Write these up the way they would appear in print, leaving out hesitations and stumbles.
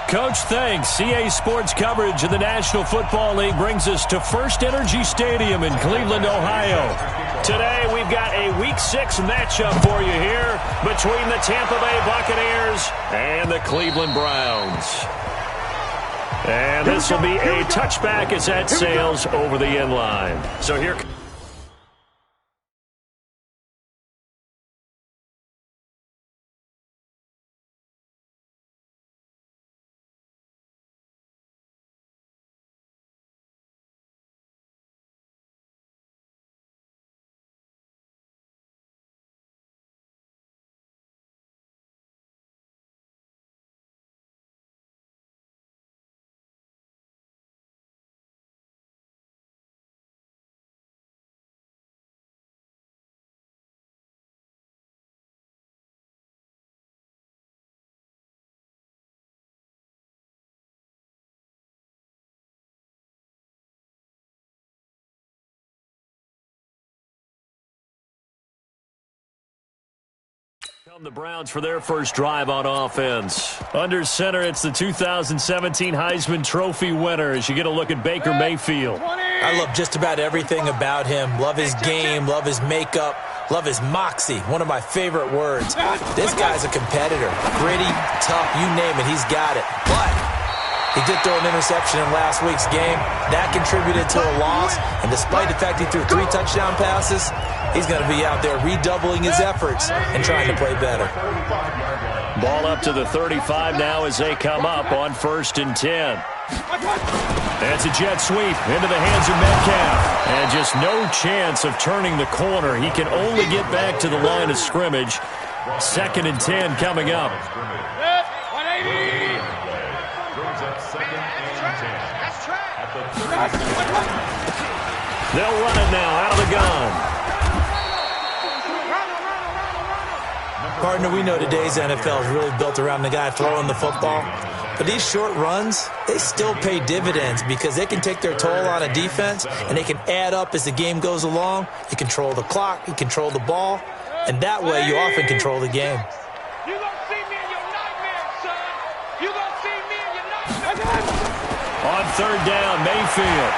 Coach, thanks. CA Sports coverage of the National Football League brings us to First Energy Stadium in Cleveland, Ohio. Today, we've got a Week 6 matchup for you here between the Tampa Bay Buccaneers and the Cleveland Browns. And this will be a touchback as that sails over the end line. So here... The Browns for their first drive on offense. Under center, it's the 2017 Heisman Trophy winner as you get a look at Baker Mayfield. I love just about everything about him. Love his game, love his makeup, love his moxie, one of my favorite words. This guy's a competitor. Gritty, tough, you name it, he's got it. But he did throw an interception in last week's game. That contributed to a loss, and despite the fact he threw 3 touchdown passes, he's going to be out there redoubling his efforts and trying to play better. Ball up to the 35 now as they come up on 1st and 10. That's a jet sweep into the hands of Metcalf. And just no chance of turning the corner. He can only get back to the line of scrimmage. 2nd and 10 coming up. They'll run it now out of the gun. Partner, we know today's NFL is really built around the guy throwing the football. But these short runs, they still pay dividends because they can take their toll on a defense and they can add up as the game goes along. You control the clock, you control the ball, and that way you often control the game. You gonna see me in your nightmares, son. You gonna see me in your nightmares. On 3rd down, Mayfield.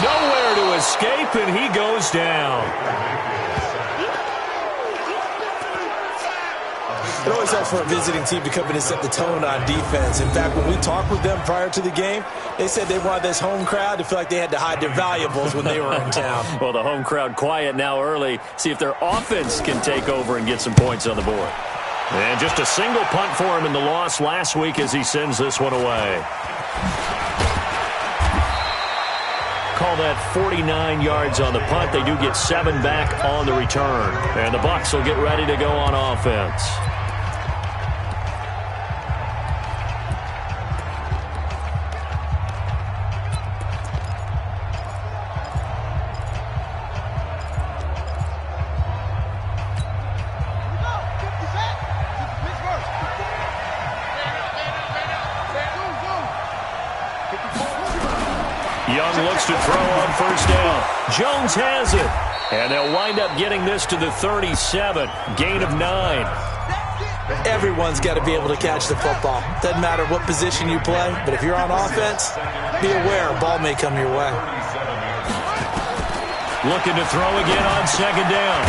Nowhere to escape, and he goes down. It always helps for a visiting team to come in and set the tone on defense. In fact, when we talked with them prior to the game, they said they wanted this home crowd to feel like they had to hide their valuables when they were in town. Well, the home crowd quiet now early. See if their offense can take over and get some points on the board. And just a single punt for him in the loss last week as he sends this one away. Call that 49 yards on the punt. They do get 7 back on the return. And the Bucs will get ready to go on offense. Young looks to throw on 1st down. Jones has it. And they'll wind up getting this to the 37. Gain of 9. Everyone's got to be able to catch the football. Doesn't matter what position you play, but if you're on offense, be aware a ball may come your way. Looking to throw again on 2nd down.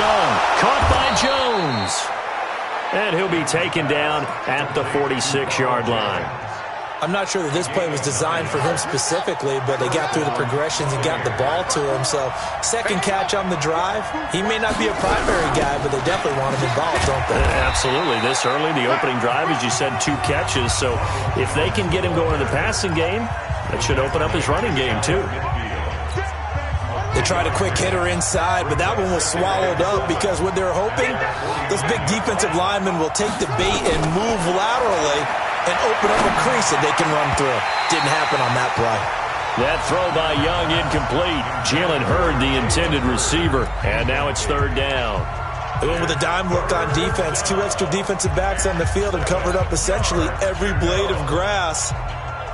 Young, caught by Jones. And he'll be taken down at the 46-yard line. I'm not sure that this play was designed for him specifically, but they got through the progressions and got the ball to him. So, 2nd catch on the drive. He may not be a primary guy, but they definitely want him involved, don't they? Absolutely. This early, the opening drive, as you said, 2 catches. So, if they can get him going in the passing game, that should open up his running game, too. They tried a quick hitter inside, but that one was swallowed up because what they're hoping, those big defensive linemen will take the bait and move laterally and open up a crease that they can run through. Didn't happen on that play. That throw by Young incomplete. Jalen Hurd, the intended receiver. And now it's 3rd down. They went with a dime look on defense. 2 extra defensive backs on the field and covered up essentially every blade of grass.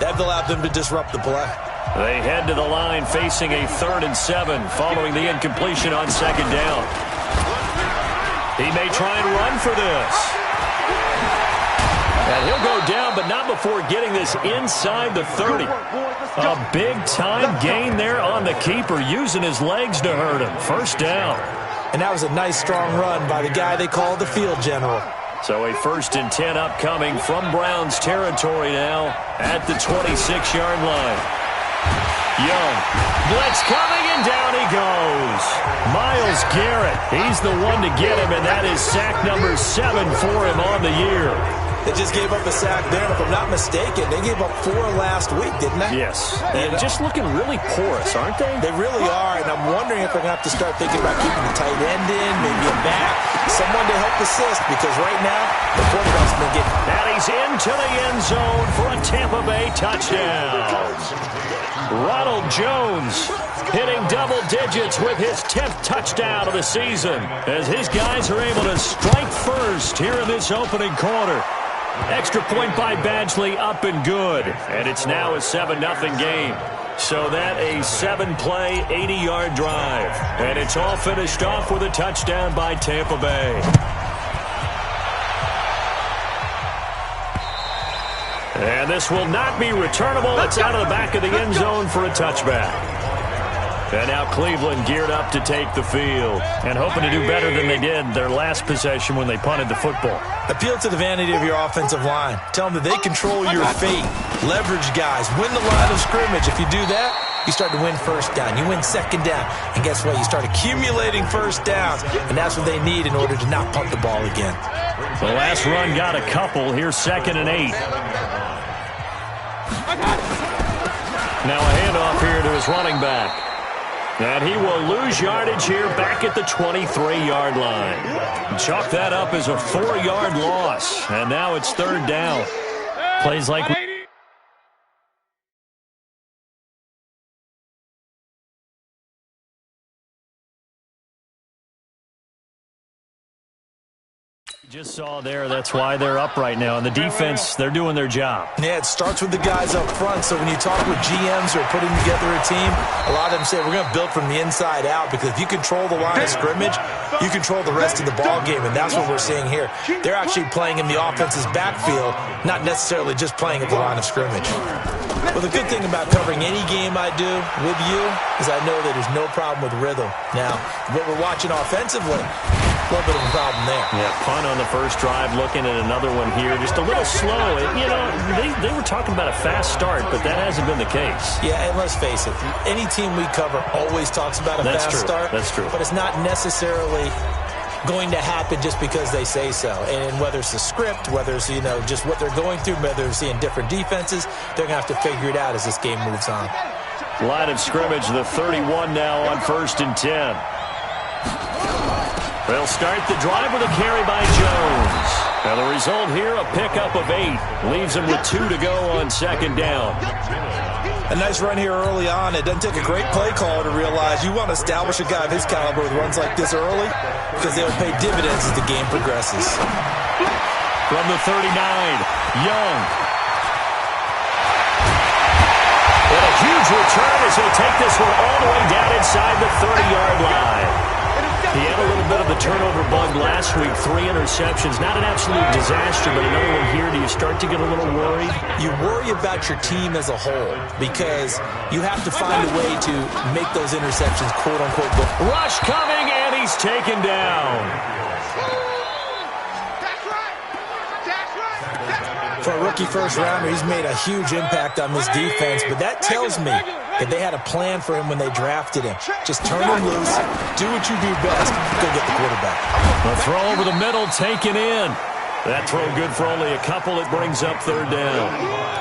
That allowed them to disrupt the play. They head to the line facing a 3rd and 7 following the incompletion on 2nd down. He may try and run for this. And he'll go down, but not before getting this inside the 30. A big-time gain there on the keeper, using his legs to hurt him. First down. And that was a nice, strong run by the guy they call the field general. So a 1st and 10 upcoming from Browns territory now at the 26-yard line. Young, blitz coming, and down he goes. Myles Garrett, he's the one to get him, and that is sack number 7 for him on the year. They just gave up a sack there, and if I'm not mistaken, they gave up 4 last week, didn't they? Yes. And just looking really porous, aren't they? They really are, and I'm wondering if they're going to have to start thinking about keeping the tight end in, maybe a back, someone to help assist, because right now, the quarterback's been getting... And he's into the end zone for a Tampa Bay touchdown. Ronald Jones hitting double digits with his 10th touchdown of the season as his guys are able to strike first here in this opening quarter. Extra point by Badgley, up and good. And it's now a 7-0 game. So that a 7-play, 80-yard drive. And it's all finished off with a touchdown by Tampa Bay. And this will not be returnable. It's out of the back of the end zone for a touchback. And now Cleveland geared up to take the field and hoping to do better than they did their last possession when they punted the football. Appeal to the vanity of your offensive line. Tell them that they control your fate. Leverage guys. Win the line of scrimmage. If you do that, you start to win first down. You win second down. And guess what? You start accumulating first downs. And that's what they need in order to not punt the ball again. The last run got a couple. Here's 2nd and 8. Now a handoff here to his running back. And he will lose yardage here back at the 23-yard line. Chalk that up as a 4-yard loss. And now it's 3rd down. Plays like... Just saw there, that's why they're up right now. And the defense, they're doing their job. Yeah, it starts with the guys up front. So when you talk with GMs who are putting together a team, a lot of them say we're going to build from the inside out, because if you control the line of scrimmage, you control the rest of the ball game, and that's what we're seeing here. They're actually playing in the offense's backfield, not necessarily just playing at the line of scrimmage. Well, the good thing about covering any game I do with you is I know that there's no problem with rhythm. Now, what we're watching offensively, a little bit of a problem there. Yeah, punt on the first drive, looking at another one here. Just a little slow. You know, they were talking about a fast start, but that hasn't been the case. Yeah, and let's face it, any team we cover always talks about a fast start. That's true. But it's not necessarily going to happen just because they say so. And whether it's the script, whether it's, you know, just what they're going through, whether they're seeing different defenses, they're going to have to figure it out as this game moves on. Line of scrimmage, the 31 now on 1st and 10. They'll start the drive with a carry by Jones. Now the result here, a pickup of 8. Leaves him with 2 to go on 2nd down. A nice run here early on. It doesn't take a great play caller to realize you want to establish a guy of his caliber with runs like this early, because they'll pay dividends as the game progresses. From the 39, Young. And a huge return as he'll take this one all the way down inside the 30-yard line. He had a little bit of the turnover bug last week, 3 interceptions. Not an absolute disaster, but another one here. Do you start to get a little worried? You worry about your team as a whole, because you have to find a way to make those interceptions, quote-unquote, go. Rush coming, and he's taken down. For a rookie first-rounder, he's made a huge impact on this defense, but that tells me that they had a plan for him when they drafted him. Just turn him loose, do what you do best, go get the quarterback. The throw over the middle, taken in. That throw good for only a couple. It brings up 3rd down.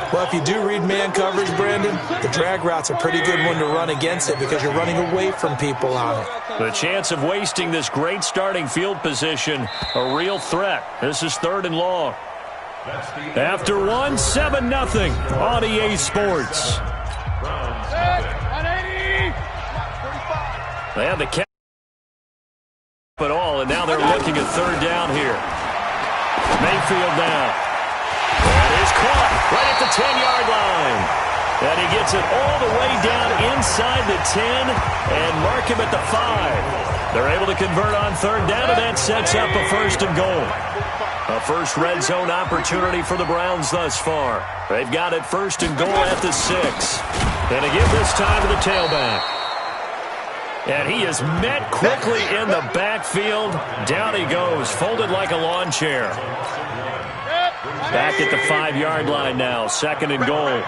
Well, if you do read man coverage, Brandon, the drag route's a pretty good one to run against it, because you're running away from people on it. The chance of wasting this great starting field position, a real threat. This is 3rd and long. After 1, 7-0 on EA Sports. They have the cap at all, and now they're looking at 3rd down here. Mayfield now. That is caught right at the 10-yard line. And he gets it all the way down inside the 10 and mark him at the 5. They're able to convert on 3rd down, and that sets up a 1st and goal. A first red zone opportunity for the Browns thus far. They've got it first and goal at the 6. And again this time to the tailback. And he is met quickly in the backfield. Down he goes, folded like a lawn chair. Back at the 5-yard line now, second and goal.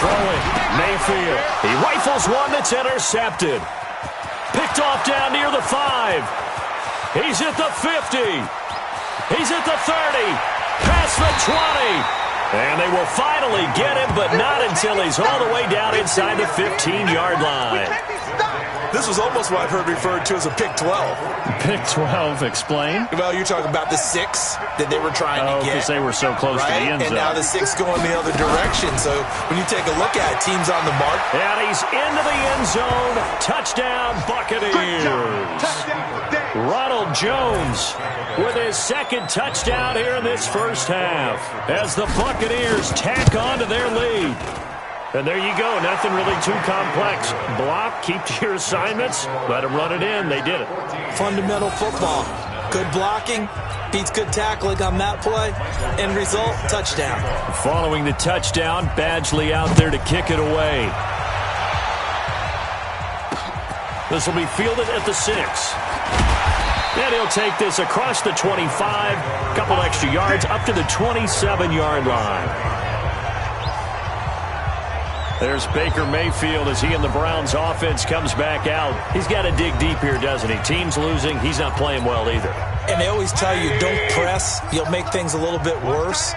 Throwing, Mayfield. He rifles one that's intercepted. Picked off down near the 5. He's at the 50. He's at the 30. Past the 20. And they will finally get him, but not until he's all the way down inside the 15-yard line. This was almost what I've heard referred to as a pick 12. Pick 12, explain? Well, you're talking about the 6 that they were trying to get. Because they were so close to the end zone. And now the 6 going the other direction. So when you take a look at it, teams on the mark. And he's into the end zone. Touchdown, Buccaneers. Ronald Jones with his second touchdown here in this first half as the Buccaneers tack on to their lead. And there you go. Nothing really too complex. Block, keep to your assignments, let them run it in. They did it. Fundamental football. Good blocking beats good tackling on that play. End result, touchdown. Following the touchdown, Badgley out there to kick it away. This will be fielded at the 6. And he'll take this across the 25. A couple extra yards up to the 27-yard line. There's Baker Mayfield as he and the Browns offense comes back out. He's got to dig deep here, doesn't he? Team's losing. He's not playing well either. And they always tell you, don't press. You'll make things a little bit worse.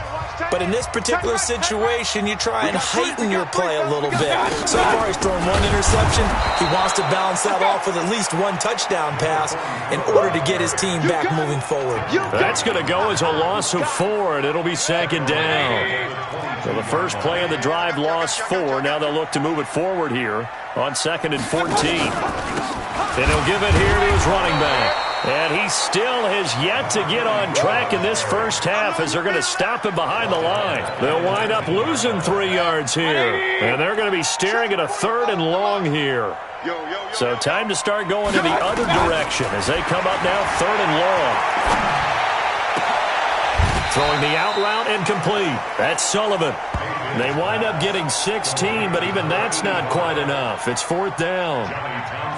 But in this particular situation, you try and heighten your play a little bit. So far, he's thrown one interception. He wants to balance that off with at least one touchdown pass in order to get his team back moving forward. That's going to go as a loss of 4, and it'll be second down. So the first play of the drive lost 4. Now they'll look to move it forward here on 2nd and 14. And he'll give it here to his running back. And he still has yet to get on track in this first half as they're going to stop him behind the line. They'll wind up losing 3 yards here. And they're going to be staring at a 3rd and long here. So time to start going in the other direction as they come up now 3rd and long. Throwing the out route and complete. That's Sullivan. They wind up getting 16, but even that's not quite enough. It's 4th down.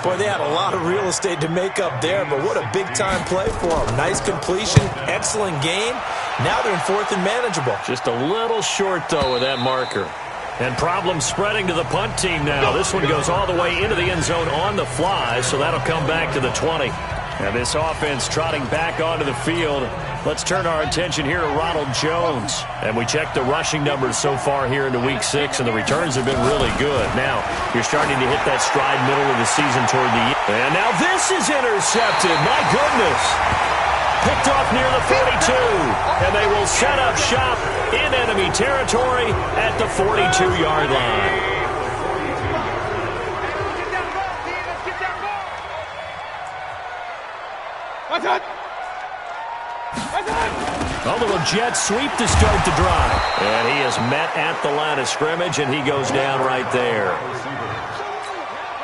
Boy, they had a lot of real estate to make up there, but what a big-time play for them. Nice completion, excellent game. Now they're in 4th and manageable. Just a little short, though, with that marker. And problems spreading to the punt team now. This one goes all the way into the end zone on the fly, so that'll come back to the 20. And this offense trotting back onto the field. Let's turn our attention here to Ronald Jones. And we check the rushing numbers so far here into Week 6, and the returns have been really good. Now, you're starting to hit that stride middle of the season toward the end. And now this is intercepted. My goodness. Picked off near the 42. And they will set up shop in enemy territory at the 42-yard line. A little jet sweep to start the drive. And he is met at the line of scrimmage, and he goes down right there.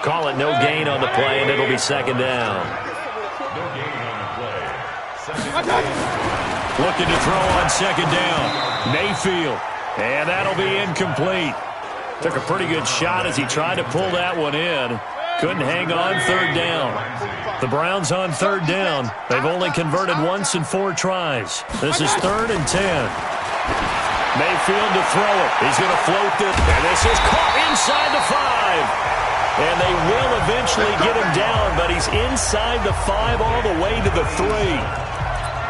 Call it no gain on the play, and it'll be second down. Looking to throw on second down. Mayfield. And that'll be incomplete. Took a pretty good shot as he tried to pull that one in. Couldn't hang on 3rd down. The Browns on 3rd down. They've only converted once in 4 tries. This is 3rd and 10. Mayfield to throw it. He's going to float this. And this is caught inside the 5. And they will eventually get him down, but he's inside the 5 all the way to the 3.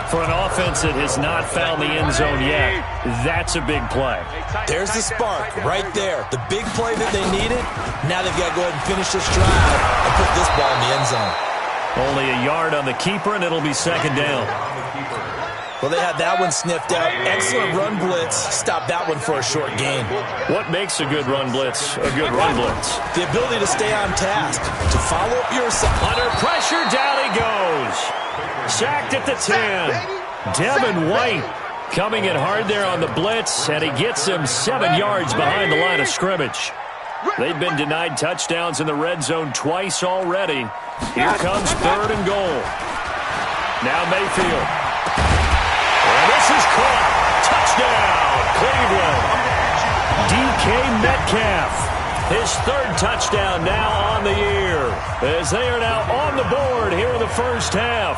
For an offense that has not found the end zone yet, that's a big play. There's the spark right there. The big play that they needed. Now they've got to go ahead and finish this drive and put this ball in the end zone. Only a yard on the keeper, and it'll be second down. Well, they had that one sniffed out. Excellent run blitz. Stop that one for a short gain. What makes a good run blitz a good run blitz? The ability to stay on task, to follow up your assignment. Under pressure, down he goes. Sacked at the 10. Devin White coming in hard there on the blitz, and he gets him 7 yards behind the line of scrimmage. They've been denied touchdowns in the red zone twice already. Here comes 3rd and goal. Now Mayfield. And this is caught. Touchdown, Cleveland. DK Metcalf. His third touchdown now on the year, as they are now on the board here in the first half.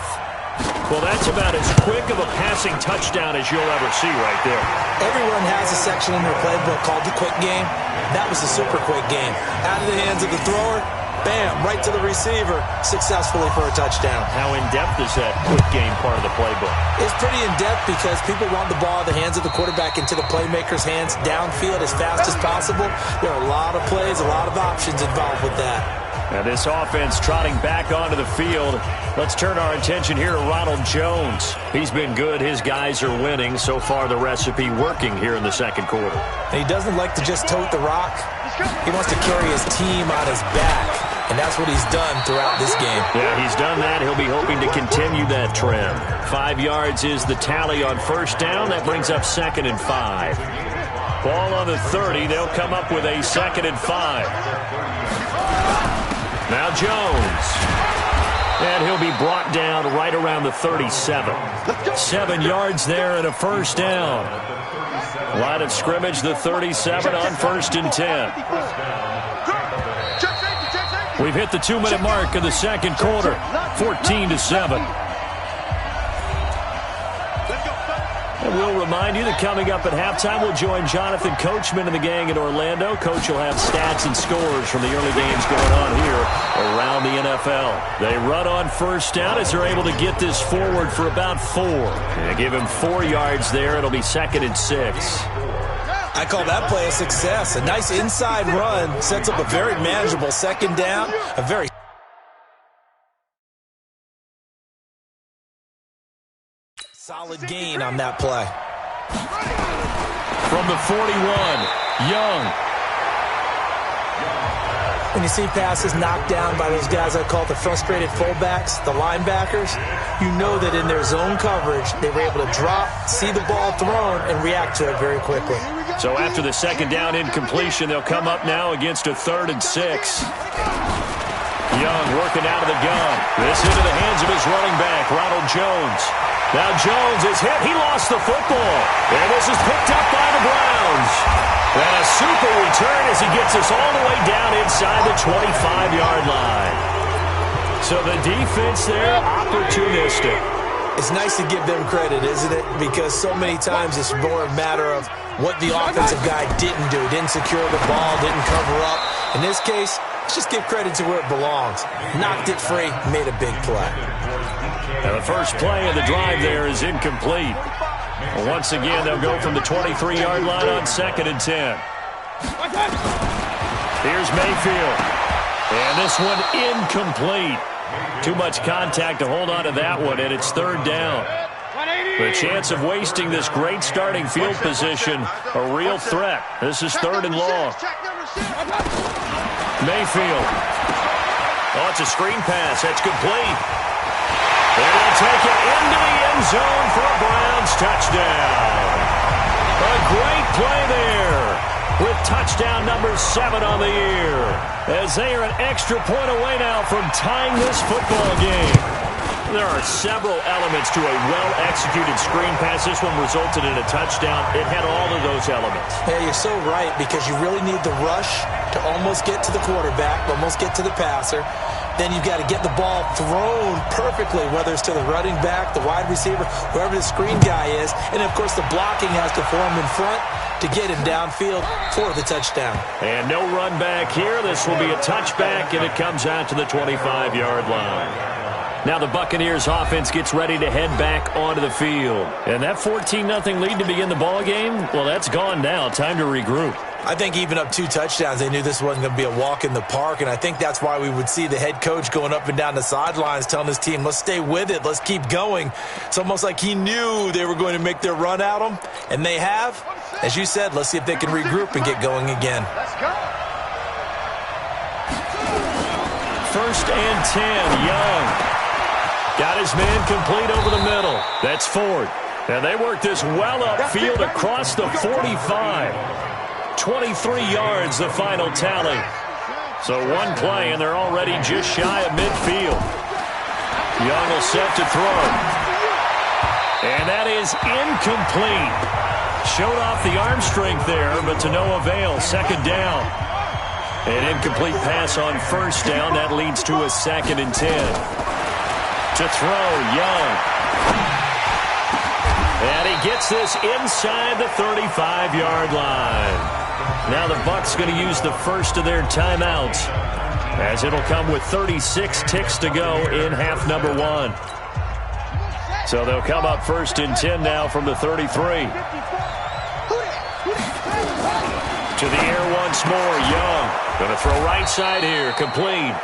Well, that's about as quick of a passing touchdown as you'll ever see right there. Everyone has a section in their playbook called the quick game. That was a super quick game. Out of the hands of the thrower, bam, right to the receiver, successfully for a touchdown. How in-depth is that quick game part of the playbook? It's pretty in-depth because people want the ball in the hands of the quarterback into the playmaker's hands downfield as fast as possible. There are a lot of plays, a lot of options involved with that. Now this offense trotting back onto the field. Let's turn our attention here to Ronald Jones. He's been good. His guys are winning. So far, the recipe working here in the second quarter. And he doesn't like to just tote the rock. He wants to carry his team on his back. And that's what he's done throughout this game. Yeah, he's done that. He'll be hoping to continue that trend. 5 yards is the tally on first down. That brings up 2nd and 5. Ball on the 30. They'll come up with a 2nd and 5. Now Jones. And he'll be brought down right around the 37. 7 yards there and a first down. Line of scrimmage, the 37 on 1st and 10. We've hit the 2-minute mark of the second quarter. 14-7. And we'll remind you that coming up at halftime, we'll join Jonathan Coachman and the gang in Orlando. Coach will have stats and scores from the early games going on here around the NFL. They run on first down as they're able to get this forward for about 4. And give him 4 yards there. It'll be 2nd and 6. I call that play a success. A nice inside run sets up a very manageable second down. A very solid gain on that play. From the 41, Young. When you see passes knocked down by those guys I call the frustrated fullbacks, the linebackers, you know that in their zone coverage, they were able to drop, see the ball thrown, and react to it very quickly. So after the second down incompletion, they'll come up now against a 3rd and 6. Young working out of the gun. This into the hands of his running back, Ronald Jones. Now Jones is hit. He lost the football. And this is picked up by the Browns. And a super return as he gets us all the way down inside the 25-yard line. So the defense there, opportunistic. It's nice to give them credit, isn't it? Because so many times it's more a matter of what the offensive guy didn't do. Didn't secure the ball, didn't cover up. In this case, let's just give credit to where it belongs. Knocked it free, made a big play. Now the first play of the drive there is incomplete. Well, once again, they'll go from the 23-yard line on 2nd and 10. Here's Mayfield. And this one incomplete. Too much contact to hold on to that one, and it's 3rd down. The chance of wasting this great starting field position, a real threat. This is 3rd and long. Mayfield. Oh, it's a screen pass. That's complete. And he'll take it into the end zone for a Browns touchdown. A great play there with touchdown number 7 on the year, as they are an extra point away now from tying this football game. There are several elements to a well-executed screen pass. This one resulted in a touchdown. It had all of those elements. Yeah, you're so right, because you really need the rush to almost get to the quarterback, almost get to the passer. Then you've got to get the ball thrown perfectly, whether it's to the running back, the wide receiver, whoever the screen guy is. And, of course, the blocking has to form in front to get him downfield for the touchdown. And no run back here. This will be a touchback, and it comes out to the 25-yard line. Now the Buccaneers offense gets ready to head back onto the field. And that 14-0 lead to begin the ball game, well, that's gone now. Time to regroup. I think even up 2 touchdowns, they knew this wasn't going to be a walk in the park, and I think that's why we would see the head coach going up and down the sidelines telling his team, let's stay with it, let's keep going. It's almost like he knew they were going to make their run at him, and they have. As you said, let's see if they can regroup and get going again. Let's go. 1st and 10, Young. Got his man complete over the middle. That's Ford. And they work this well upfield across the 45. 23 yards, the final tally. So one play, and they're already just shy of midfield. Young will set to throw. And that is incomplete. Showed off the arm strength there, but to no avail. Second down. An incomplete pass on first down. That leads to a 2nd and 10. To throw, Young. And he gets this inside the 35-yard line. Now the Bucs going to use the first of their timeouts, as it'll come with 36 ticks to go in half number 1. So they'll come up 1st and 10 now from the 33. To the air once more, Young. Going to throw right side here, complete.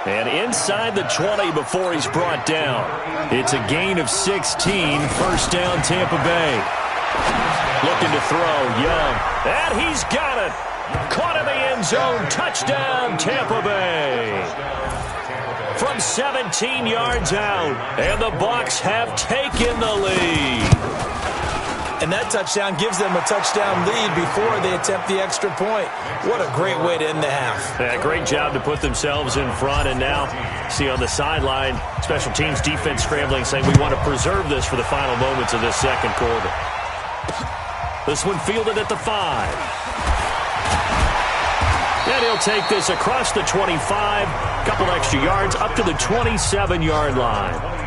And inside the 20 before he's brought down. It's a gain of 16, first down Tampa Bay. Looking to throw, Young. And he's got it. Caught in the end zone, touchdown Tampa Bay. From 17 yards out, and the Bucs have taken the lead. And that touchdown gives them a touchdown lead before they attempt the extra point. What a great way to end the half. Yeah, great job to put themselves in front. And now, see on the sideline, special teams defense scrambling, saying we want to preserve this for the final moments of this second quarter. This one fielded at the 5. And he'll take this across the 25, couple extra yards, up to the 27-yard line.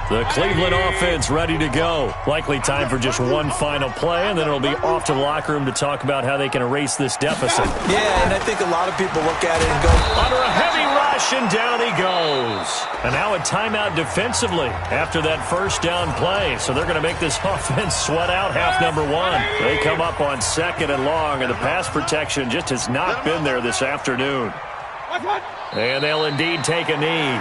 The Cleveland offense ready to go. Likely time for just one final play, and then it'll be off to the locker room to talk about how they can erase this deficit. Yeah, and I think a lot of people look at it and go, under a heavy rush, and down he goes. And now a timeout defensively after that first down play. So they're going to make this offense sweat out half number 1. They come up on 2nd and long, and the pass protection just has not been there this afternoon. And they'll indeed take a knee.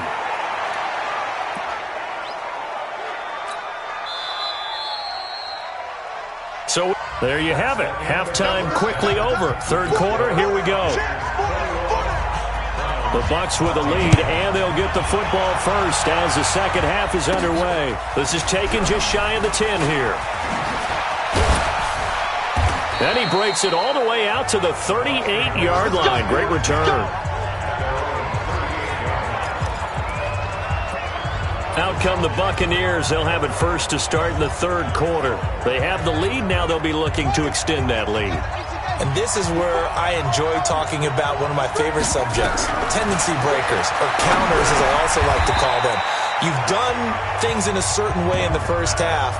So there you have it. Halftime quickly over. Third quarter, here we go. The Bucs with a lead, and they'll get the football first as the second half is underway. This is taken just shy of the 10 here. And he breaks it all the way out to the 38-yard line. Great return. Out come the Buccaneers. They'll have it first to start in the third quarter. They have the lead. Now they'll be looking to extend that lead. And this is where I enjoy talking about one of my favorite subjects, tendency breakers, or counters as I also like to call them. You've done things in a certain way in the first half,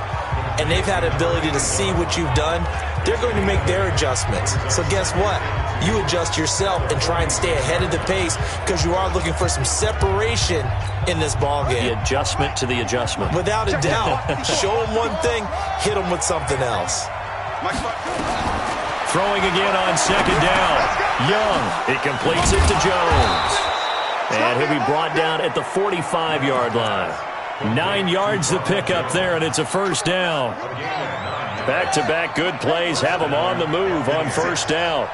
and they've had the ability to see what you've done. They're going to make their adjustments. So guess what? You adjust yourself and try and stay ahead of the pace because you are looking for some separation in this ball game. The adjustment to the adjustment. Without a doubt. Show them one thing, hit them with something else. Throwing again on second down. Young. He completes it to Jones. And he'll be brought down at the 45-yard line. 9 yards to pick up there, and it's a first down. Back-to-back good plays have them on the move on first down.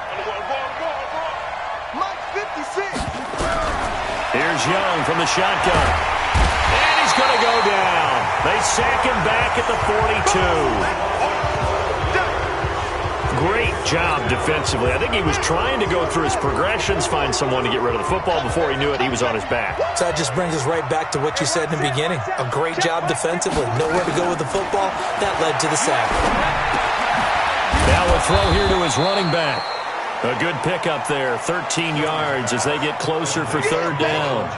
Here's Young from the shotgun. And he's going to go down. They sack him back at the 42. Great job defensively. I think he was trying to go through his progressions, find someone to get rid of the football. Before he knew it, he was on his back. So that just brings us right back to what you said in the beginning. A great job defensively. Nowhere to go with the football. That led to the sack. Now a throw here to his running back. A good pickup there, 13 yards as they get closer for third down.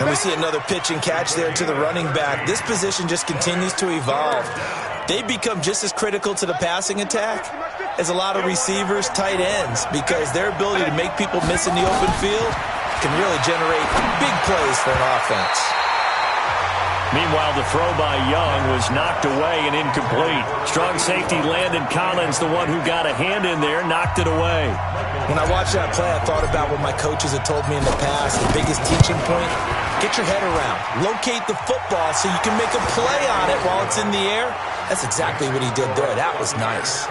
And we see another pitch and catch there to the running back. This position just continues to evolve. They become just as critical to the passing attack as a lot of receivers, tight ends, because their ability to make people miss in the open field can really generate big plays for an offense. Meanwhile, the throw by Young was knocked away and incomplete. Strong safety Landon Collins, the one who got a hand in there, knocked it away. When I watched that play, I thought about what my coaches had told me in the past. The biggest teaching point, get your head around. Locate the football so you can make a play on it while it's in the air. That's exactly what he did there. That was nice.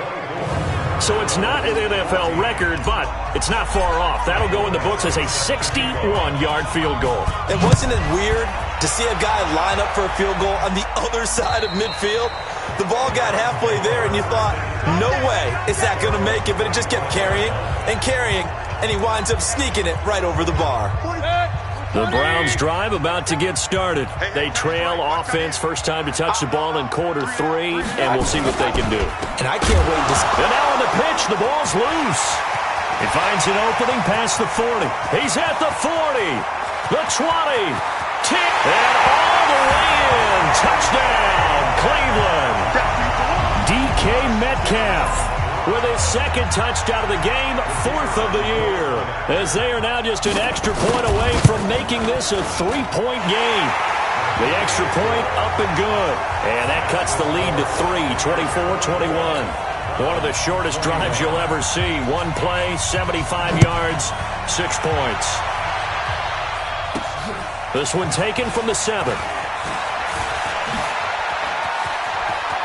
So it's not an NFL record, but it's not far off. That'll go in the books as a 61-yard field goal. And wasn't it weird to see a guy line up for a field goal on the other side of midfield? The ball got halfway there, and you thought, no way is that going to make it, but it just kept carrying and carrying, and he winds up sneaking it right over the bar. The Browns drive about to get started. They trail offense, first time to touch the ball in quarter 3, and we'll see what they can do. And I can't wait to see. And now on the pitch, the ball's loose. He finds an opening past the 40. He's at the 40, the 20, 10, and all the way in. Touchdown, Cleveland. DK Metcalf with his second touchdown of the game, 4th of the year, as they are now just an extra point away from making this a 3-point game. The extra point up and good, and that cuts the lead to 3, 24-21. One of the shortest drives you'll ever see. One play, 75 yards, 6 points. This one taken from the 7.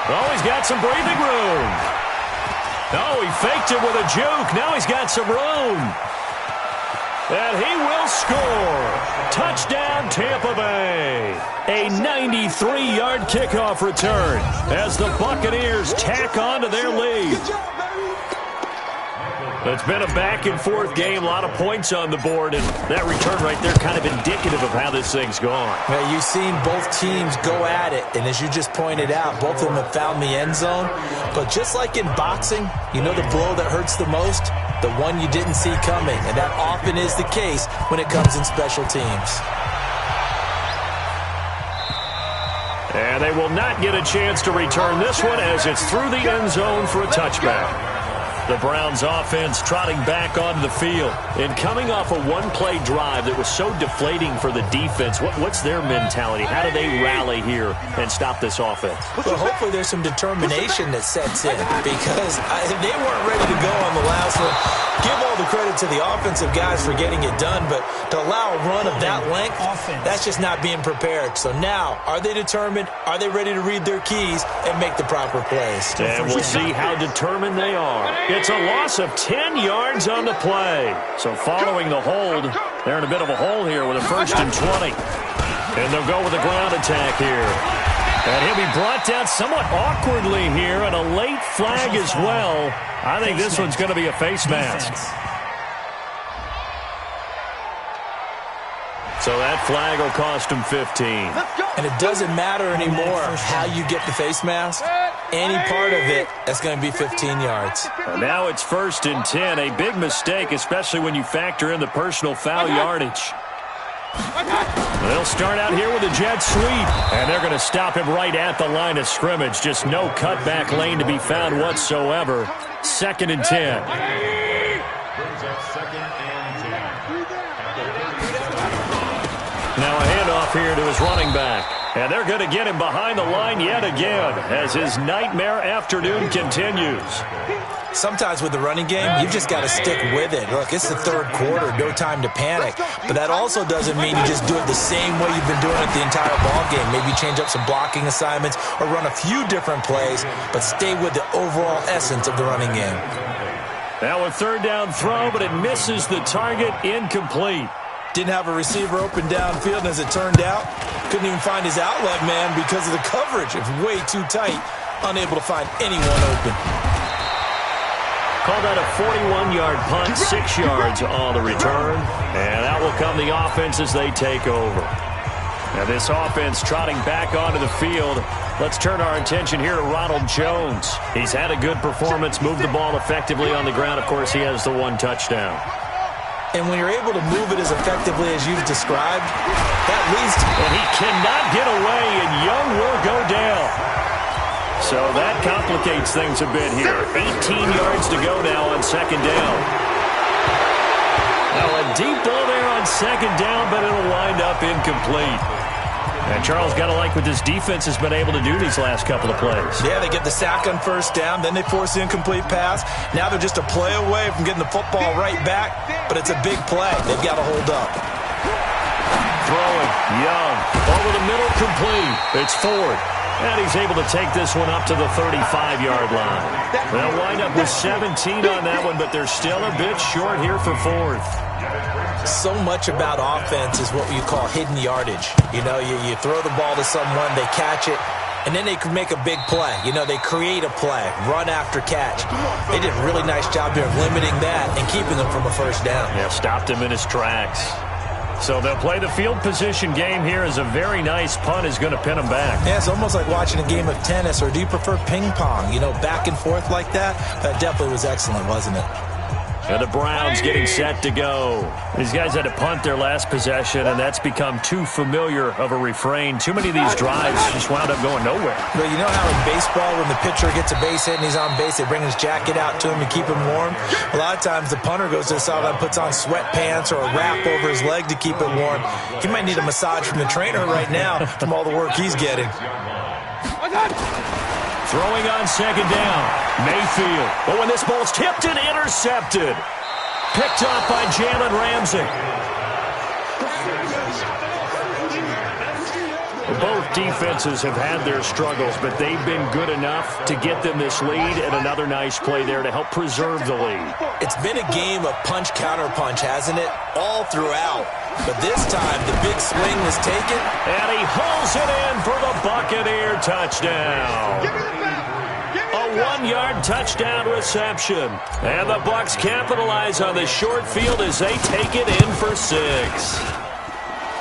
Oh, he's got some breathing room. Oh, he faked it with a juke. Now he's got some room. And he will score. Touchdown, Tampa Bay. A 93-yard kickoff return as the Buccaneers tack on to their lead. It's been a back-and-forth game, a lot of points on the board, and that return right there kind of indicative of how this thing's gone. Well, you've seen both teams go at it, and as you just pointed out, both of them have found the end zone. But just like in boxing, you know the blow that hurts the most? The one you didn't see coming, and that often is the case when it comes in special teams. And they will not get a chance to return this one as it's through the end zone for a touchback. The Browns offense trotting back onto the field and coming off a one-play drive that was so deflating for the defense. What's their mentality? How do they rally here and stop this offense? Well, hopefully there's some determination that sets in because they weren't ready to go on the last one. Give all the credit to the offensive guys for getting it done, but to allow a run of that length, that's just not being prepared. So now, are they determined? Are they ready to read their keys and make the proper plays? And we'll see how determined they are. It's a loss of 10 yards on the play. So following the hold, they're in a bit of a hole here with a 1st and 20. And they'll go with a ground attack here. And he'll be brought down somewhat awkwardly here, and a late flag as well. I think this one's going to be a face mask. So that flag will cost him 15. And it doesn't matter anymore how you get the face mask. Any part of it, that's going to be 15 yards. And now it's 1st and 10. A big mistake, especially when you factor in the personal foul yardage. They'll start out here with a jet sweep, and they're going to stop him right at the line of scrimmage. Just no cutback lane to be found whatsoever. 2nd and 10. Now a handoff here to his running back. And they're going to get him behind the line yet again as his nightmare afternoon continues. Sometimes with the running game, you've just got to stick with it. Look, it's the 3rd quarter, no time to panic. But that also doesn't mean you just do it the same way you've been doing it the entire ball game. Maybe change up some blocking assignments or run a few different plays, but stay with the overall essence of the running game. Now a 3rd down throw, but it misses the target, incomplete. Didn't have a receiver open downfield, and as it turned out, couldn't even find his outlet man because of the coverage. It's way too tight, unable to find anyone open. Call that a 41-yard punt, 6 yards on the return. And out will come the offense as they take over. Now this offense trotting back onto the field. Let's turn our attention here to Ronald Jones. He's had a good performance, moved the ball effectively on the ground. Of course, he has the 1 touchdown. And when you're able to move it as effectively as you've described, that leads to... And he cannot get away, and Young will go down. So that complicates things a bit here. 18 yards to go now on 2nd down. Now a deep ball there on 2nd down, but it'll wind up incomplete. And Charles, got to like what this defense has been able to do these last couple of plays. Yeah, they get the sack on 1st down, then they force the incomplete pass. Now they're just a play away from getting the football right back, but it's a big play. They've got to hold up. Throwing, Young, over the middle, complete. It's Ford. And he's able to take this one up to the 35-yard line. They'll wind up with 17 on that one, but they're still a bit short here for 4th. So much about offense is what you call hidden yardage. You know, you throw the ball to someone, they catch it, And then they can make a big play. You know, they create a play, run after catch. They did a really nice job there of limiting that and keeping him from a first down. Yeah, stopped him in his tracks. So they'll play the field position game here as a very nice punt is going to pin them back. Yeah, it's almost like watching a game of tennis, or do you prefer ping pong? You know, back and forth like that? That definitely was excellent, wasn't it? And the Browns getting set to go. These guys had to punt their last possession, and that's become too familiar of a refrain. Too many of these drives just wound up going nowhere. Well, you know how in baseball, when the pitcher gets a base hit and he's on base, they bring his jacket out to him to keep him warm? A lot of times the punter goes to the sideline, puts on sweatpants or a wrap over his leg to keep it warm. He might need a massage from the trainer right now from all the work he's getting. Throwing on second down. Mayfield. Oh, and this ball's tipped and intercepted. Picked up by Jalen Ramsey. Both defenses have had their struggles, but they've been good enough to get them this lead, and another nice play there to help preserve the lead. It's been a game of punch-counter-punch, hasn't it? All throughout. But this time, the big swing was taken, and he hauls it in for the Buccaneer touchdown. A 1-yard touchdown reception. And the Bucs capitalize on the short field as they take it in for 6.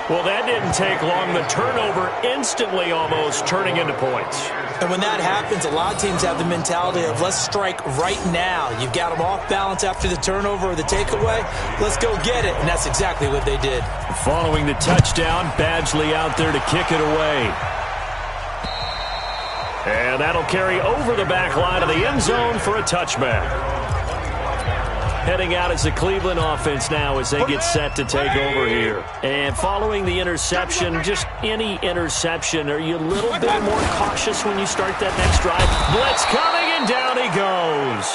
Well, that didn't take long. The turnover instantly almost turning into points. And when that happens, a lot of teams have the mentality of let's strike right now. You've got them off balance after the turnover or the takeaway. Let's go get it. And that's exactly what they did. Following the touchdown, Badgley out there to kick it away. And that'll carry over the back line of the end zone for a touchback. Heading out is the Cleveland offense now as they get set to take over here. And following the interception, just any interception, are you a little bit more cautious when you start that next drive? Blitz coming, and down he goes.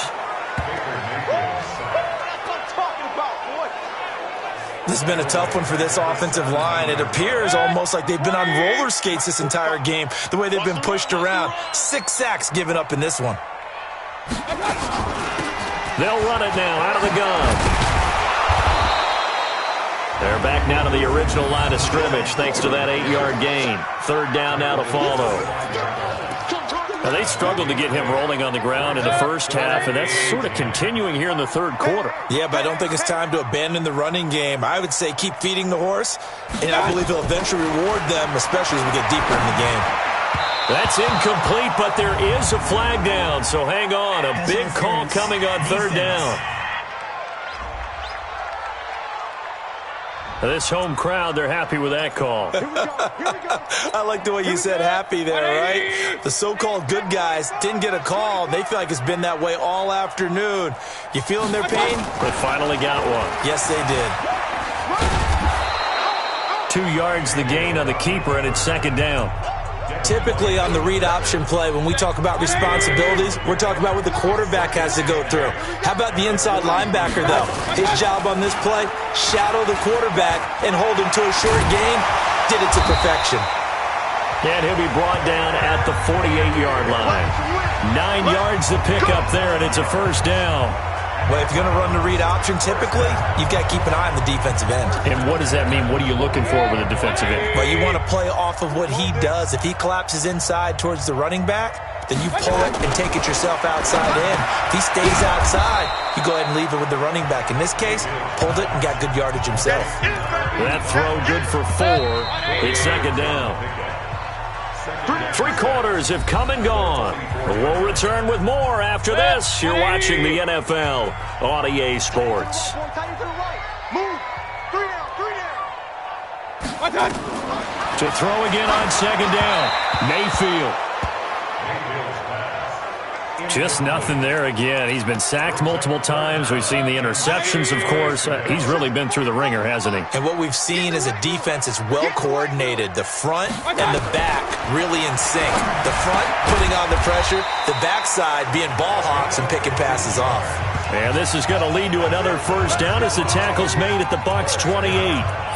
This has been a tough one for this offensive line. It appears almost like they've been on roller skates this entire game, the way they've been pushed around. 6 sacks given up in this one. They'll run it now out of the gun. They're back now to the original line of scrimmage thanks to that 8-yard gain. 3rd down now to follow. Now, they struggled to get him rolling on the ground in the first half, and that's sort of continuing here in the 3rd quarter. Yeah, but I don't think it's time to abandon the running game. I would say keep feeding the horse, and I believe he'll eventually reward them, especially as we get deeper in the game. That's incomplete, but there is a flag down, so hang on. A big call coming on 3rd down. This home crowd, they're happy with that call. I like the way you said happy there, right? The so-called good guys didn't get a call. They feel like it's been that way all afternoon. You feeling their pain? They finally got one. Yes, they did. 2 yards the gain on the keeper, and it's 2nd down. Typically on the read option play, when we talk about responsibilities, we're talking about what the quarterback has to go through. How about the inside linebacker, though? His job on this play, shadow the quarterback and hold him to a short gain. Did it to perfection. And he'll be brought down at the 48-yard line. 9 yards to pick up there, and it's a 1st down. Well, if you're going to run the read option, typically, you've got to keep an eye on the defensive end. And what does that mean? What are you looking for with a defensive end? Well, you want to play off of what he does. If he collapses inside towards the running back, then you pull it and take it yourself outside in. If he stays outside, you go ahead and leave it with the running back. In this case, pulled it and got good yardage himself. That throw good for 4. It's 2nd down. 3 quarters have come and gone. We'll return with more after this. You're watching the NFL on EA Sports. To throw again on 2nd down. Mayfield. Just nothing there again. He's been sacked multiple times. We've seen the interceptions, of course. He's really been through the ringer, hasn't he? And what we've seen is a defense that's well-coordinated. The front and the back really in sync. The front putting on the pressure. The backside being ball hawks and picking passes off. And this is going to lead to another 1st down as the tackle's made at the Bucs 28.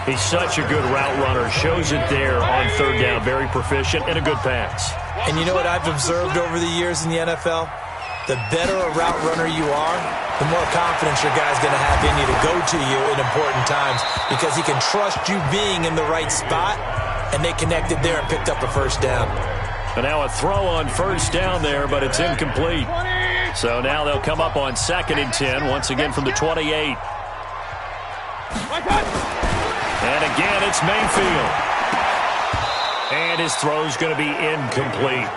He's such a good route runner. Shows it there on 3rd down. Very proficient and a good pass. And you know what I've observed over the years in the NFL? The better a route runner you are, the more confidence your guy's going to have in you to go to you in important times because he can trust you being in the right spot, and they connected there and picked up a 1st down. And now a throw on first down there, but it's incomplete. So now they'll come up on 2nd and 10, once again from the 28. And again, it's Mayfield. And his throw's going to be incomplete.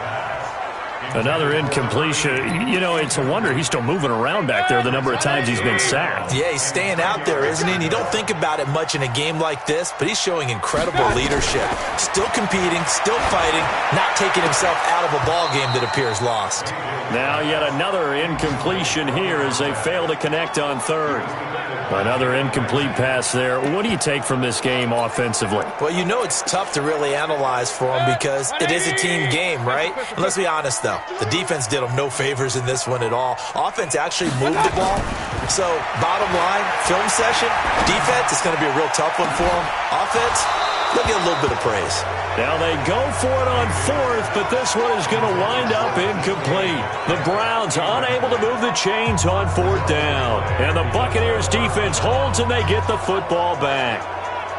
Another incompletion. You know, it's a wonder he's still moving around back there the number of times he's been sacked. Yeah, he's staying out there, isn't he? And you don't think about it much in a game like this, but he's showing incredible leadership. Still competing, still fighting, not taking himself out of a ball game that appears lost. Now yet another incompletion here as they fail to connect on 3rd. Another incomplete pass there. What do you take from this game offensively? Well, you know it's tough to really analyze for him because it is a team game, right? And let's be honest, though. The defense did him no favors in this one at all. Offense actually moved the ball. So, bottom line, film session, defense, it's going to be a real tough one for him. Offense, they'll get a little bit of praise. Now they go for it on 4th, but this one is going to wind up incomplete. The Browns unable to move the chains on 4th down. And the Buccaneers defense holds and they get the football back.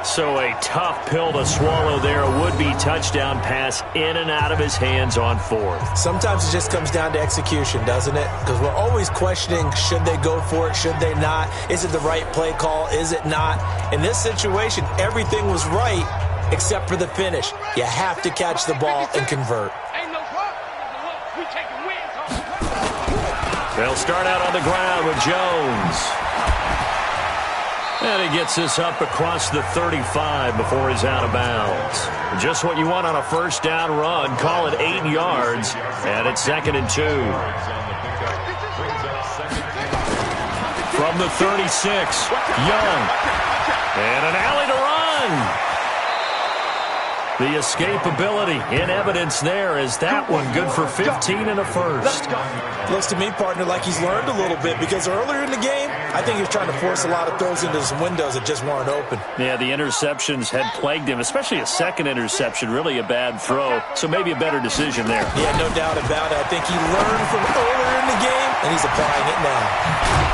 So a tough pill to swallow there. A would-be touchdown pass in and out of his hands on 4th. Sometimes it just comes down to execution, doesn't it? Because we're always questioning, should they go for it, should they not? Is it the right play call, is it not? In this situation, everything was right except for the finish. You have to catch the ball and convert. They'll start out on the ground with Jones. And he gets this up across the 35 before he's out of bounds. Just what you want on a first down run. Call it 8 yards. And it's 2nd and 2. From the 36, Young. And an alley to run. The escapability in evidence there is that one good for 15 and a first. Looks to me, partner, like he's learned a little bit because earlier in the game, I think he was trying to force a lot of throws into some windows that just weren't open. Yeah, the interceptions had plagued him, especially a second interception, really a bad throw. So maybe a better decision there. Yeah, no doubt about it. I think he learned from earlier in the game, and he's applying it now.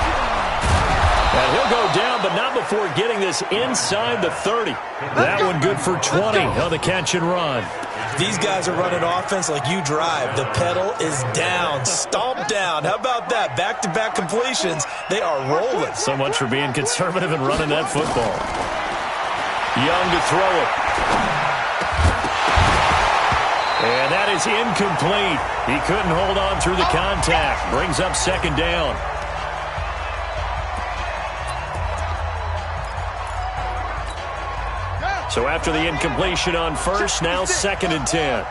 And he'll go down, but not before getting this inside the 30. That one good for 20 on the catch and run. These guys are running offense like you drive. The pedal is down, stomped down. How about that? Back-to-back completions. They are rolling. So much for being conservative and running that football. Young to throw it. And that is incomplete. He couldn't hold on through the contact. Brings up 2nd down. So after the incompletion on first, now 2nd and 10.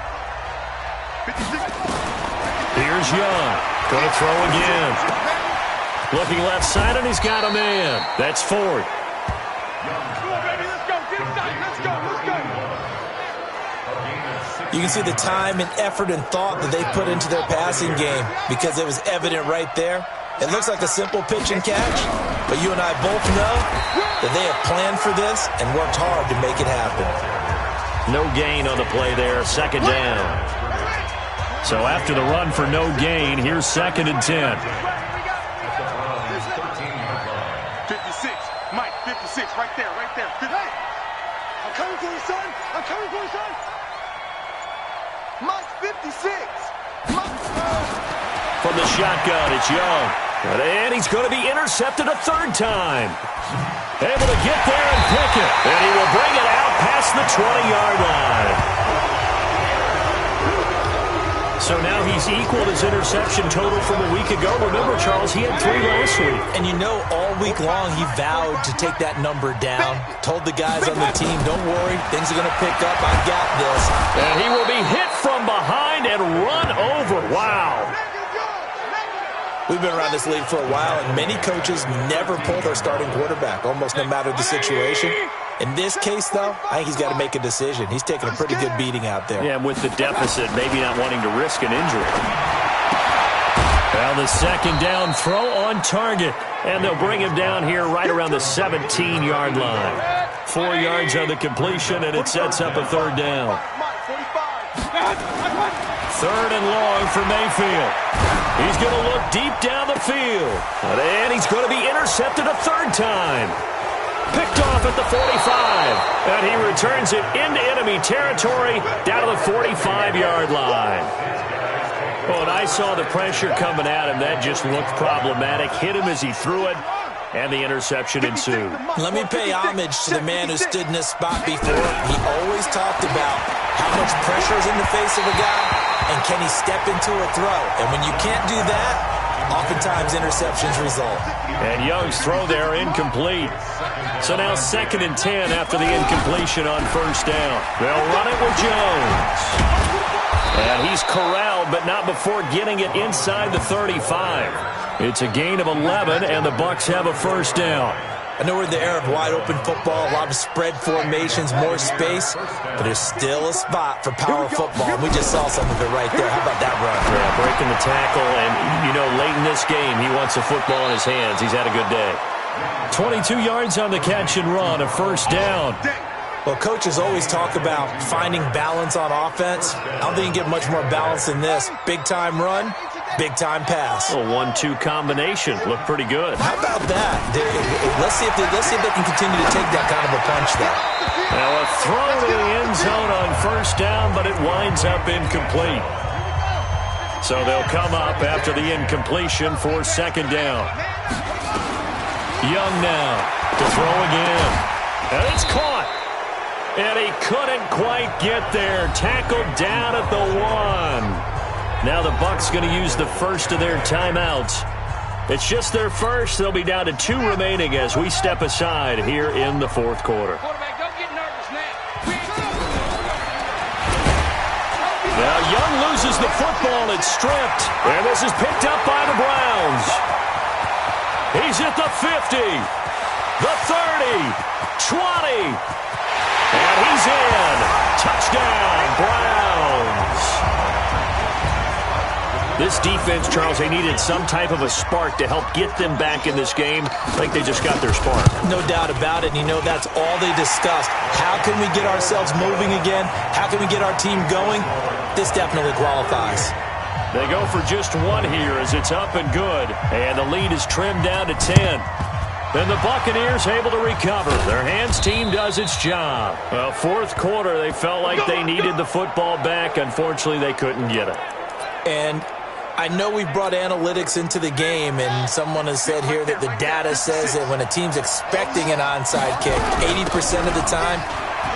Here's Young. Going to throw again. Looking left side, and he's got a man. That's 4th. You can see the time and effort and thought that they put into their passing game because it was evident right there. It looks like a simple pitch and catch, but you and I both know that they have planned for this and worked hard to make it happen. No gain on the play there, 2nd down. So after the run for no gain, here's 2nd and 10. 56, Mike, 56, right there, right there. Hey, I'm coming for you, son. I'm coming for you, son. Mike, 56. From the shotgun, it's Young. And he's going to be intercepted a 3rd time. Able to get there and pick it. And he will bring it out past the 20-yard line. So now he's equaled his interception total from a week ago. Remember, Charles, he had 3 last week. And you know, all week long, he vowed to take that number down. Told the guys on the team, don't worry, things are going to pick up. I got this. And he will be hit from behind and run over. Wow. We've been around this league for a while, and many coaches never pull their starting quarterback, almost no matter the situation. In this case, though, I think he's got to make a decision. He's taking a pretty good beating out there. Yeah, and with the deficit, maybe not wanting to risk an injury. Well, the 2nd down throw on target, and they'll bring him down here right around the 17-yard line. 4 yards on the completion, and it sets up a 3rd down. 3rd and long for Mayfield. He's going to look deep down the field. And he's going to be intercepted a 3rd time. Picked off at the 45. And he returns it into enemy territory down to the 45-yard line. Oh, and I saw the pressure coming at him. That just looked problematic. Hit him as he threw it, and the interception ensued. Let me pay homage to the man who stood in this spot before. He always talked about how much pressure is in the face of a guy, and can he step into a throw. And when you can't do that, oftentimes interceptions result. And Young's throw there incomplete. So now 2nd and 10 after the incompletion on first down. They'll run it with Jones. And he's corralled, but not before getting it inside the 35. It's a gain of 11, and the Bucs have a first down. I know we're in the era of wide-open football, a lot of spread formations, more space, but there's still a spot for power football. And we just saw some of it right there. How about that run? Yeah, breaking the tackle, and, you know, late in this game, he wants the football in his hands. He's had a good day. 22 yards on the catch and run, a first down. Well, coaches always talk about finding balance on offense. I don't think you can get much more balance than this. Big-time run, big-time pass. A 1-2 combination. Looked pretty good. How about that? Let's see if they can continue to take that kind of a punch there. Now a throw to the end zone on first down, but it winds up incomplete. So they'll come up after the incompletion for 2nd down. Young now to throw again. And it's caught. And he couldn't quite get there. Tackled down at the 1. Now the Bucs going to use the first of their timeouts. It's just their first. They'll be down to 2 remaining as we step aside here in the 4th quarter. Quarterback, don't get nervous now. Now Young loses the football. It's stripped. And this is picked up by the Browns. He's at the 50, the 30, 20. And he's in. Touchdown, Browns. This defense, Charles, they needed some type of a spark to help get them back in this game. I think they just got their spark. No doubt about it. And you know, that's all they discussed. How can we get ourselves moving again? How can we get our team going? This definitely qualifies. They go for just 1 here as it's up and good. And the lead is trimmed down to 10. Then the Buccaneers able to recover. Their hands team does its job. Well, 4th quarter, they felt like they needed the football back. Unfortunately, they couldn't get it. And I know we've brought analytics into the game, and someone has said here that the data says that when a team's expecting an onside kick, 80% of the time,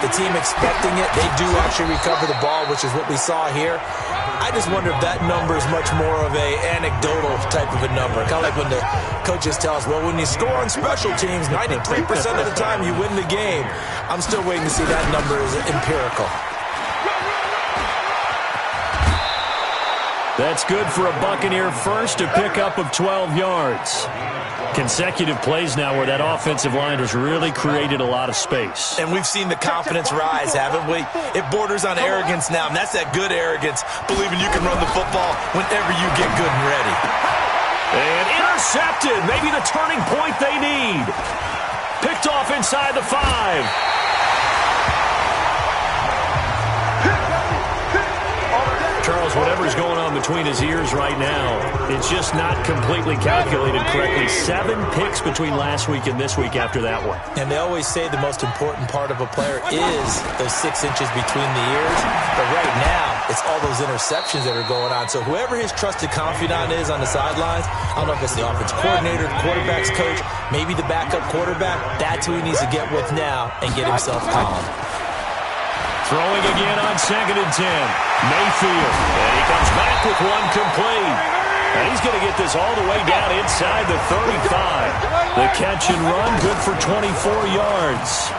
the team expecting it, they do actually recover the ball, which is what we saw here. I just wonder if that number is much more of a anecdotal type of a number. Kind of like when the coaches tell us, well, when you score on special teams, 93% of the time you win the game. I'm still waiting to see that number is empirical. That's good for a Buccaneer first, a pickup of 12 yards. Consecutive plays now where that offensive line has really created a lot of space. And we've seen the confidence rise, haven't we? It borders on arrogance now, and that's that good arrogance, believing you can run the football whenever you get good and ready. And intercepted, maybe the turning point they need. Picked off inside the 5. Charles, whatever's going on between his ears right now, it's just not completely calculated correctly. 7 picks between last week and this week after that one. And they always say the most important part of a player is those 6 inches between the ears. But right now, it's all those interceptions that are going on. So whoever his trusted confidant is on the sidelines, I don't know if it's the offense coordinator, the quarterback's coach, maybe the backup quarterback, that's who he needs to get with now and get himself calm. Throwing again on 2nd and 10. Mayfield. And he comes back with 1 complete. And he's going to get this all the way down inside the 35. The catch and run, good for 24 yards.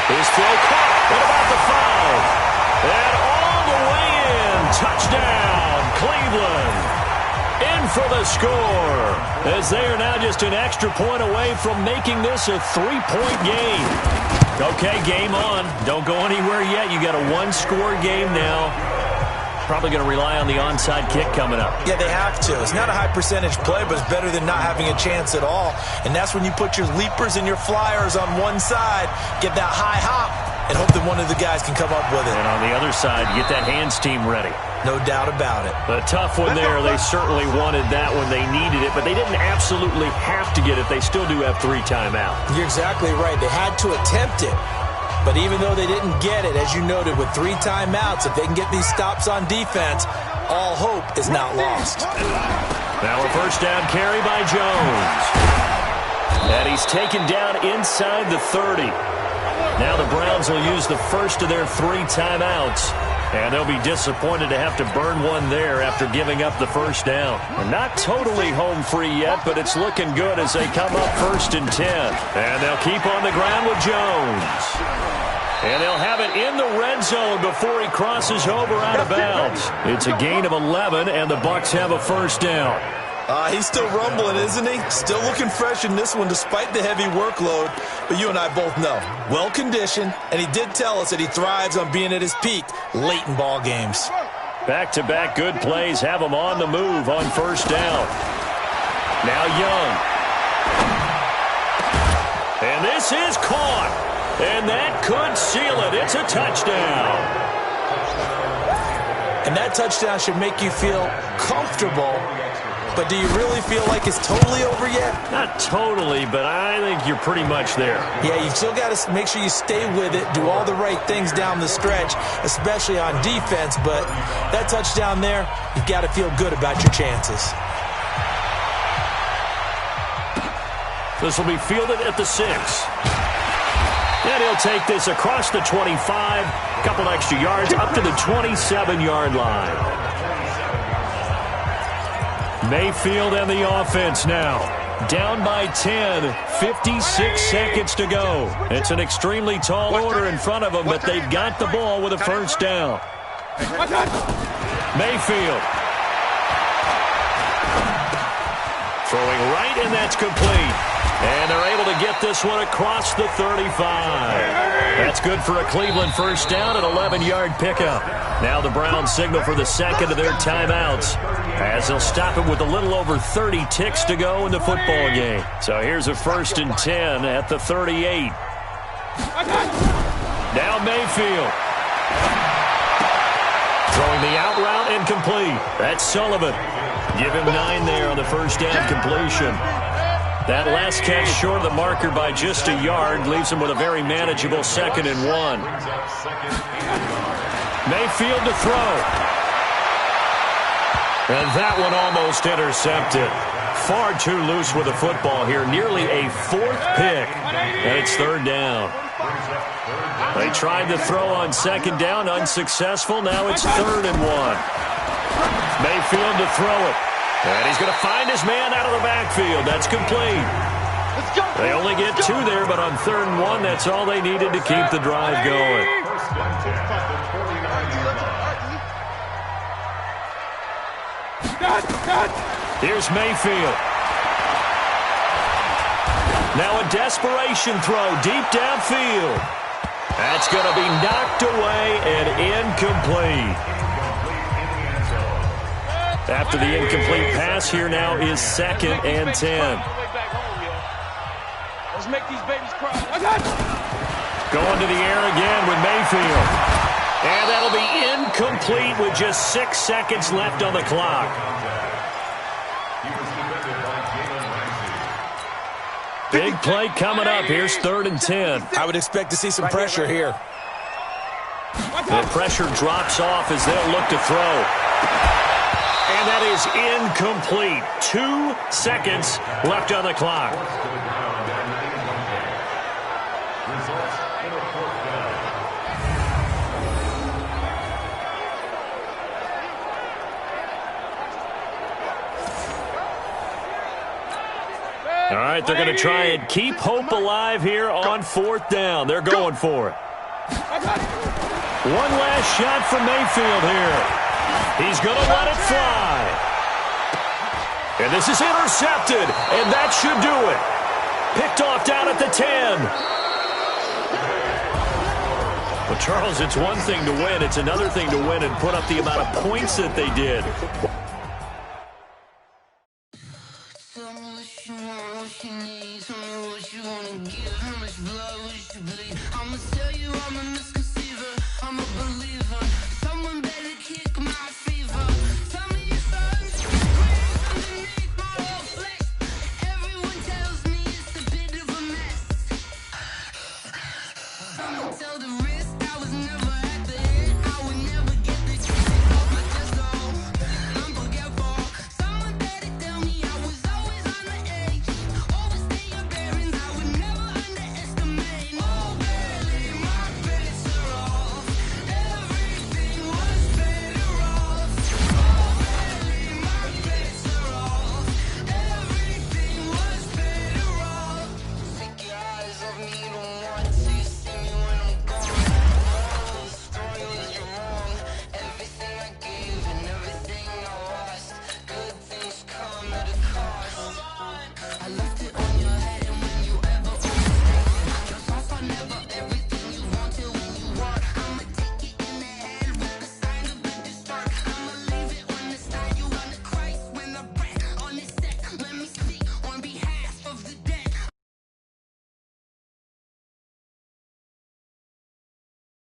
His throw caught at about the 5. And all the way in. Touchdown, Cleveland. In for the score. As they are now just an extra point away from making this a 3-point game. Okay, game on. Don't go anywhere yet. You got a 1-score game now. Probably going to rely on the onside kick coming up. Yeah, they have to. It's not a high percentage play, but it's better than not having a chance at all. And that's when you put your leapers and your flyers on one side, get that high hop, and hope that one of the guys can come up with it. And on the other side, get that hands team ready. No doubt about it. A tough one there. They certainly wanted that when they needed it, but they didn't absolutely have to get it. They still do have 3 timeouts. You're exactly right. They had to attempt it. But even though they didn't get it, as you noted, with 3 timeouts, if they can get these stops on defense, all hope is not lost. Now a first down carry by Jones. And he's taken down inside the 30. Now the Browns will use the first of their 3 timeouts. And they'll be disappointed to have to burn one there after giving up the first down. They're not totally home free yet, but it's looking good as they come up 1st and 10. And they'll keep on the ground with Jones. And they'll have it in the red zone before he crosses over out of bounds. It's a gain of 11, and the Bucs have a first down. He's still rumbling, isn't he? Still looking fresh in this one despite the heavy workload. But you and I both know, well-conditioned, and he did tell us that he thrives on being at his peak late in ball games. Back-to-back good plays have him on the move on first down. Now Young. And this is caught. And that could seal it. It's a touchdown. And that touchdown should make you feel comfortable. But do you really feel like it's totally over yet? Not totally, but I think you're pretty much there. Yeah, you've still got to make sure you stay with it, do all the right things down the stretch, especially on defense. But that touchdown there, you've got to feel good about your chances. This will be fielded at the 6. And he'll take this across the 25, a couple extra yards, up to the 27-yard line. Mayfield and the offense now. Down by 10, 56 seconds to go. It's an extremely tall order in front of them, but they've got the ball with a first down. Mayfield. Throwing right, and that's complete. And they're able to get this one across the 35. That's good for a Cleveland first down, an 11-yard pickup. Now the Browns signal for the second of their timeouts, as they'll stop it with a little over 30 ticks to go in the football game. So here's a 1st and 10 at the 38. Now Mayfield. Throwing the out route incomplete. That's Sullivan. Give him 9 there on the first down completion. That last catch short of the marker by just a yard leaves him with a very manageable 2nd and 1. Mayfield to throw. And that one almost intercepted. Far too loose with the football here. Nearly a 4th pick. And it's 3rd down. They tried to throw on 2nd down. Unsuccessful. Now it's 3rd and 1. Mayfield to throw it. And he's going to find his man out of the backfield. That's complete. They only get 2 there, but on 3rd and 1, that's all they needed to keep the drive going. Here's Mayfield. Now a desperation throw deep downfield. That's going to be knocked away and incomplete. After the incomplete pass, here now is 2nd and 10. Let's make these babies cry. Going to the air again with Mayfield. And that'll be incomplete with just 6 seconds left on the clock. Big play coming up. Here's 3rd and 10. I would expect to see some pressure here. The pressure drops off as they'll look to throw. And that is incomplete. 2 seconds left on the clock. All right, they're going to try and keep hope alive here on 4th down. They're going for it. One last shot from Mayfield here. He's going to let it fly. And this is intercepted, and that should do it. Picked off down at the 10. Well, Charles, it's one thing to win. It's another thing to win and put up the amount of points that they did. I'ma tell you I'm a misconceiver, I'm a believer. Someone better kick my fever. Tell me your son's underneath my old flesh. Everyone tells me it's a bit of a mess. Someone tell the